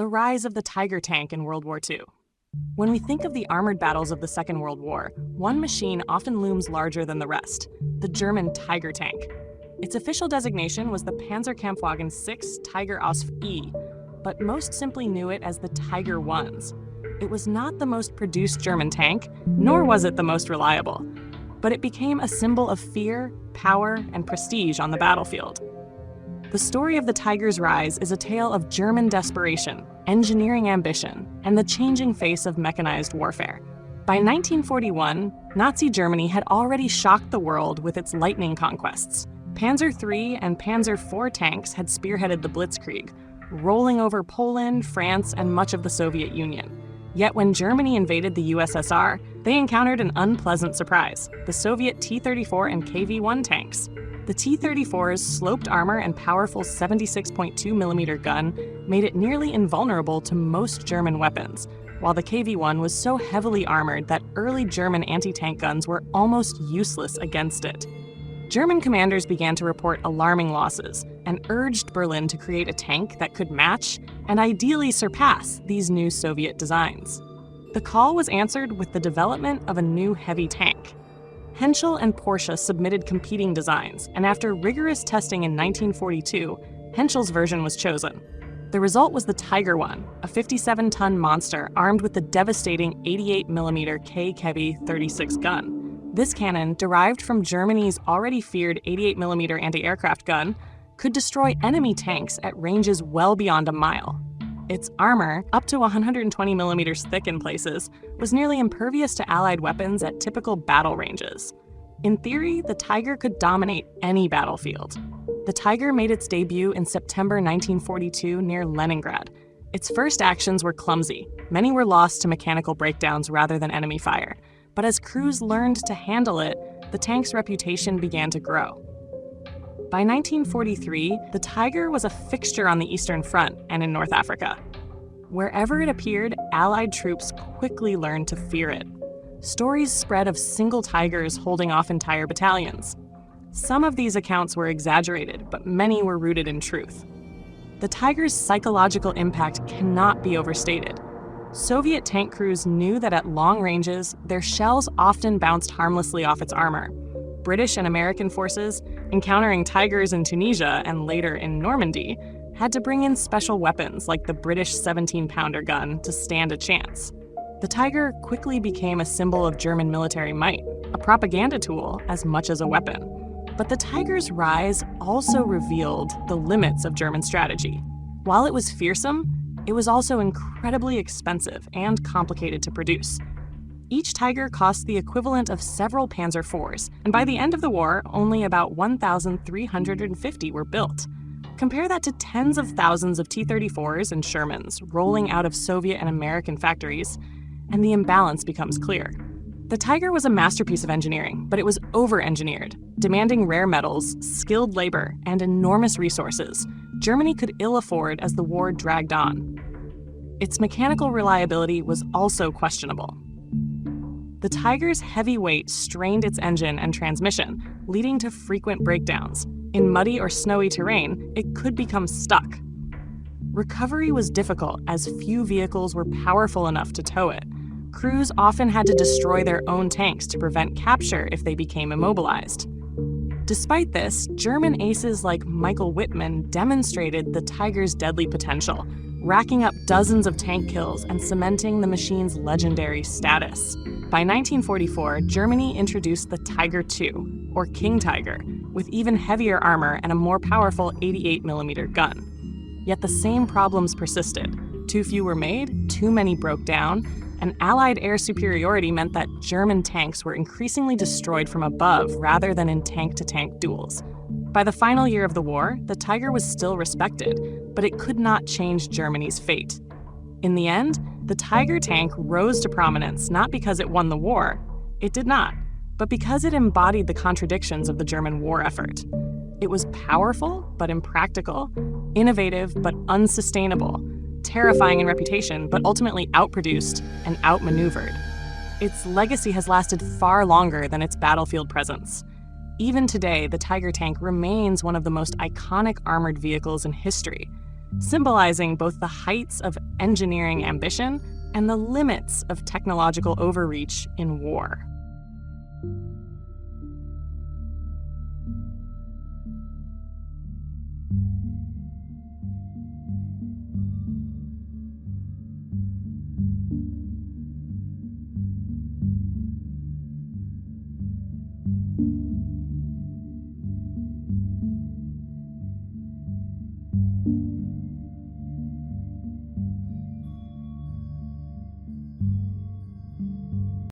the rise of the Tiger tank in World War II. When we think of the armored battles of the Second World War, one machine often looms larger than the rest, the German Tiger tank. Its official designation was the Panzerkampfwagen VI Tiger Ausf E, but most simply knew it as the Tiger Ones. It was not the most produced German tank, nor was it the most reliable, but it became a symbol of fear, power, and prestige on the battlefield. The story of the Tiger's rise is a tale of German desperation, engineering ambition, and the changing face of mechanized warfare. By 1941, Nazi Germany had already shocked the world with its lightning conquests. Panzer III and Panzer IV tanks had spearheaded the Blitzkrieg, rolling over Poland, France, and much of the Soviet Union. Yet when Germany invaded the USSR, they encountered an unpleasant surprise: the Soviet T-34 and KV-1 tanks. The T-34's sloped armor and powerful 76.2mm gun made it nearly invulnerable to most German weapons, while the KV-1 was so heavily armored that early German anti-tank guns were almost useless against it. German commanders began to report alarming losses and urged Berlin to create a tank that could match and ideally surpass these new Soviet designs. The call was answered with the development of a new heavy tank. Henschel and Porsche submitted competing designs, and after rigorous testing in 1942, Henschel's version was chosen. The result was the Tiger I, a 57-ton monster armed with the devastating 88mm K-Kevi-36 gun. This cannon, derived from Germany's already feared 88mm anti-aircraft gun, could destroy enemy tanks at ranges well beyond a mile. Its armor, up to 120mm thick in places, was nearly impervious to Allied weapons at typical battle ranges. In theory, the Tiger could dominate any battlefield. The Tiger made its debut in September 1942 near Leningrad. Its first actions were clumsy. Many were lost to mechanical breakdowns rather than enemy fire. But as crews learned to handle it, the tank's reputation began to grow. By 1943, the Tiger was a fixture on the Eastern Front and in North Africa. Wherever it appeared, Allied troops quickly learned to fear it. Stories spread of single Tigers holding off entire battalions. Some of these accounts were exaggerated, but many were rooted in truth. The Tiger's psychological impact cannot be overstated. Soviet tank crews knew that at long ranges, their shells often bounced harmlessly off its armor. British and American forces, encountering Tigers in Tunisia and later in Normandy, had to bring in special weapons like the British 17-pounder gun to stand a chance. The Tiger quickly became a symbol of German military might, a propaganda tool as much as a weapon. But the Tiger's rise also revealed the limits of German strategy. While it was fearsome, it was also incredibly expensive and complicated to produce. Each Tiger cost the equivalent of several Panzer IVs, and by the end of the war, only about 1,350 were built. Compare that to tens of thousands of T-34s and Shermans rolling out of Soviet and American factories, and the imbalance becomes clear. The Tiger was a masterpiece of engineering, but it was over-engineered, demanding rare metals, skilled labor, and enormous resources Germany could ill afford as the war dragged on. Its mechanical reliability was also questionable. The Tiger's heavy weight strained its engine and transmission, leading to frequent breakdowns. In muddy or snowy terrain, it could become stuck. Recovery was difficult as few vehicles were powerful enough to tow it. Crews often had to destroy their own tanks to prevent capture if they became immobilized. Despite this, German aces like Michael Wittmann demonstrated the Tiger's deadly potential, racking up dozens of tank kills and cementing the machine's legendary status. By 1944, Germany introduced the Tiger II, or King Tiger, with even heavier armor and a more powerful 88mm gun. Yet the same problems persisted. Too few were made, too many broke down, and Allied air superiority meant that German tanks were increasingly destroyed from above rather than in tank-to-tank duels. By the final year of the war, the Tiger was still respected, but it could not change Germany's fate. In the end, the Tiger tank rose to prominence not because it won the war, it did not, but because it embodied the contradictions of the German war effort. It was powerful but impractical, innovative but unsustainable, terrifying in reputation but ultimately outproduced and outmaneuvered. Its legacy has lasted far longer than its battlefield presence. Even today, the Tiger tank remains one of the most iconic armored vehicles in history. symbolizing both the heights of engineering ambition and the limits of technological overreach in war.